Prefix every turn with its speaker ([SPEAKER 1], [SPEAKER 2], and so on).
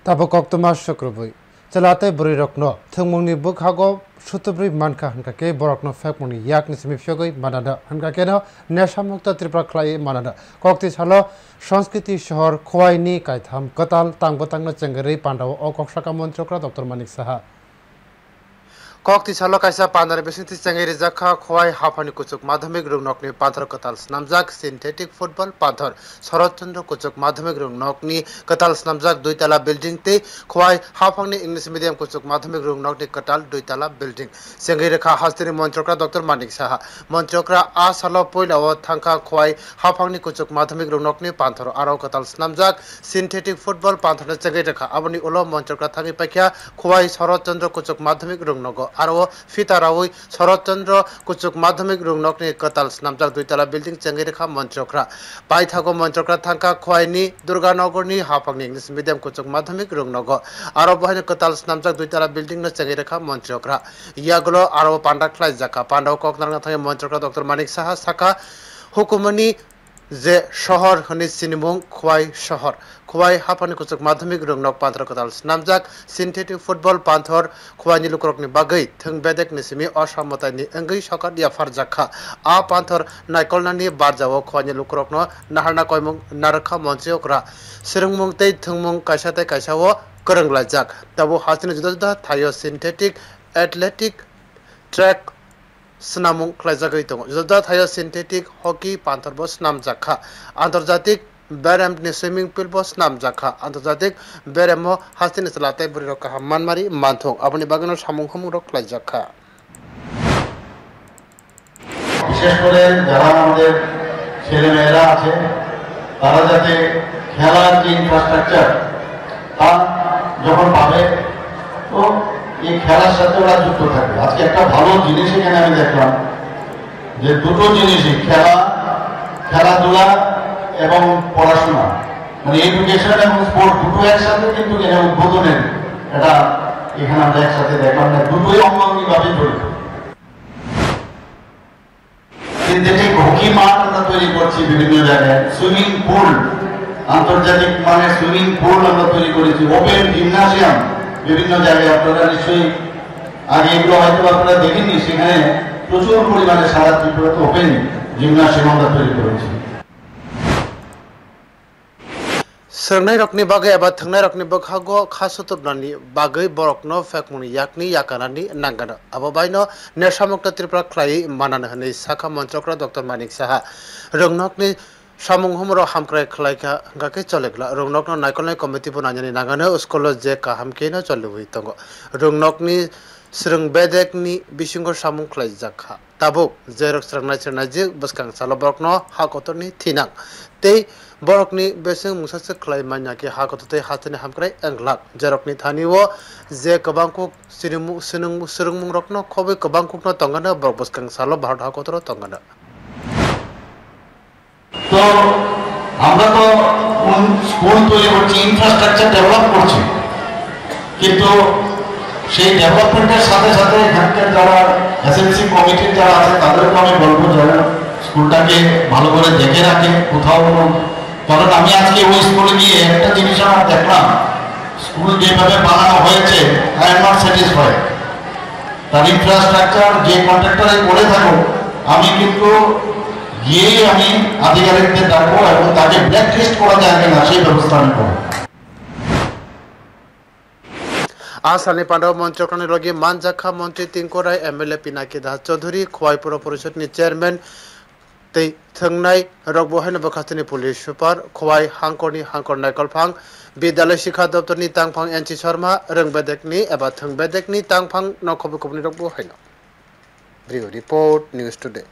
[SPEAKER 1] Tabo Koktoma Shukrubi. Telate Burirokno, Tumuni Bukhago, Shutubri Manka Hankake, Borokno Fakmuni, Yaknismifyogi, Manada, Hankakeno, Neshamukta Tripraklai, Manada, Koktis Halo, Shonskiti Shor, Kwaini, Kaitam, Kotal, Tangbotang Chengari, Pandao, Okoshaka Montrokra, Dr. Manik Saha. Kokti salo kaisa pandar besinti chengeri jakha khwai hafani kuchuk madhyamik rungnokni panthor katal snamjak synthetic football panthor Sharatchandra kuchuk madhyamik rungnokni katal snamjak duitala building te khwai hafangni English medium kuchuk madhyamik rungnokni katal duitala building chengeri kha hastini montrokra Dr. Manik Saha montrokra a salo poilao thangkha khwai hafangni kuchuk madhyamik rungnokni panthor aro katal snamjak synthetic football panthor chengeri kha aboni ulo montrokra thangi paikha khwai Sharatchandra kuchuk madhyamik rungnogo aro fitarawi Sharatchandra kuchuk madhyamik rungnokni katal snamjak duitala building chengeri montrokra paithago montrokra thangka khwaini Durganogorni hafangni English medium kuchuk madhyamik rungnogo aro bahani katal snamjak duitala building no chengeri montrokra yagulo aro panda khlai jaka panda koknarga thangi montrokra Dr. Manik Saha saka hukumani je শহর হনি সিনিমুং খোয়াই হাফানি কুচুক মাধ্যমিক রংনক পান্থর কতাল স্নামজাক synthetic football পান্থর খোয়াইনি লুকরকনি বাগৈ থং বেদেক নিসিমি অসামতাইনি অঙ্গৈ সকার ইয়াফার জাখা আ পান্থর নাইকলনানি বারজাও খোয়াইনি লুকরকনো নাহারনা কয়মুং নারখা মঞ্চিয়করা সিরংমুং তৈ থংমুং কাইসাতে কাইসাও করংলাজাক তাবো হাসিনি जुदा जुदा थायो synthetic athletic track Snamung Klajagay Tongo. Zoda Thaya synthetic hockey panther bos Snam Jakha. Antarjatik Berem ni swimming pool bos Snam Jakha. Antarjatik Beremo Hastin Salate Buriroka Manmari Manthong. Abani Bagano Samung Humuro Klajaka.
[SPEAKER 2] বিশেষ করে যারা আমাদের ছেলেমেয়েরা আছে তারা যাতে খেলার যে ইনফ্রাস্ট্রাকচার তা যখন পাবে তো এই খেলার সাথে ওরা যুক্ত থাকবে আজকে একটা ভালো জিনিস এখানে আমি দেখলাম যে দুটো জিনিসই খেলাধুলা এবং পড়াশোনা মানে এডুকেশন এবং স্পোর্ট দুটো একসাথে কিন্তু এখানে উদ্বোধনের এটা এখানে আমরা একসাথে দেখলাম না দুটোই অঙ্গাঙ্গিভাবে জড়িত সিনথেটিক হকি মাঠ আমরা তৈরি করছি বিভিন্ন জায়গায় সুইমিং পুল আন্তর্জাতিক মানের সুইমিং পুল আমরা তৈরি করেছি ওপেন জিমনাসিয়াম বিভিন্ন জায়গায় আপনারা নিশ্চয়ই আগে এগুলো হয়তো আপনারা দেখেননি সেখানে প্রচুর পরিমাণে সারা ত্রিপুরাতে ওপেন জিমনাসিয়াম আমরা তৈরি করেছি
[SPEAKER 1] Sernai rokni bagai abad thangnai rokni bakhago khasutubnani bagai borokno fakmuni yakni yakanani nangana ababaino neshamukta tripura khlai manana hani sakha montrokra Dr. Manik Saha rungnokni samung humro hamkrai khlaika gake cholegla rungnokno naikolnai committee bunanyani nangana uskolo je kahamkeno cholui tongo rungnokni srung bedekni bisingo samung khlai jakha tabuk jerok srangnai chernai je baskang salo borokno hakotorni thinang tei borokni beseng musase khlai manyaki hakotote hatene hamkrai anglak jerokni thaniwo je kabangkuk sirungmung rokno khobai kabangkukno tongana borok baskang salo bharat hakotoro tongana
[SPEAKER 2] তো আমরা তো school তৈরি করছি infrastructure develop করছি কিন্তু সেই ডেভেলপমেন্টের সাথে সাথে এখানকার যারা এসএমসি কমিটির যারা আছে তাদেরকে আমি বলবো যারা স্কুলটাকে ভালো করে দেখে রাখে কোথাও কারণ আমি আজকে ওই স্কুলে গিয়ে একটা জিনিস আমার দেখলাম স্কুল যেভাবে বানানো হয়েছে আই এম নট স্যাটিসফাইড তার ইনফ্রাস্ট্রাকচার যে কন্ট্রাক্টরে করে থাকো আমি কিন্তু গিয়েই আমি আধিকারিকদের ডাকবো এবং তাকে ব্ল্যাক লিস্ট করা যায় কিনা সেই ব্যবস্থা আমি করবো
[SPEAKER 1] आसानी पांडव मंत्रकरणी लगी मानजाखा मंत्री तिंकोराय एमएलए पिनाकी दास चौधरी खवाई पुर परिषद नि चेयरमैन तै थंगनाय रगबोहायन बखास्तिनि पुलिस सुपार खवाई हांकरनि हांकर नायकलफां विद्यालय शिक्षा दप्तरनि तांफां एनसी शर्मा रोंबेदेकनि एबा थंबेदेकनि तांफां नखबखबनि रगबोहायन ब्रिउ रिपोर्ट न्यूज टुडे।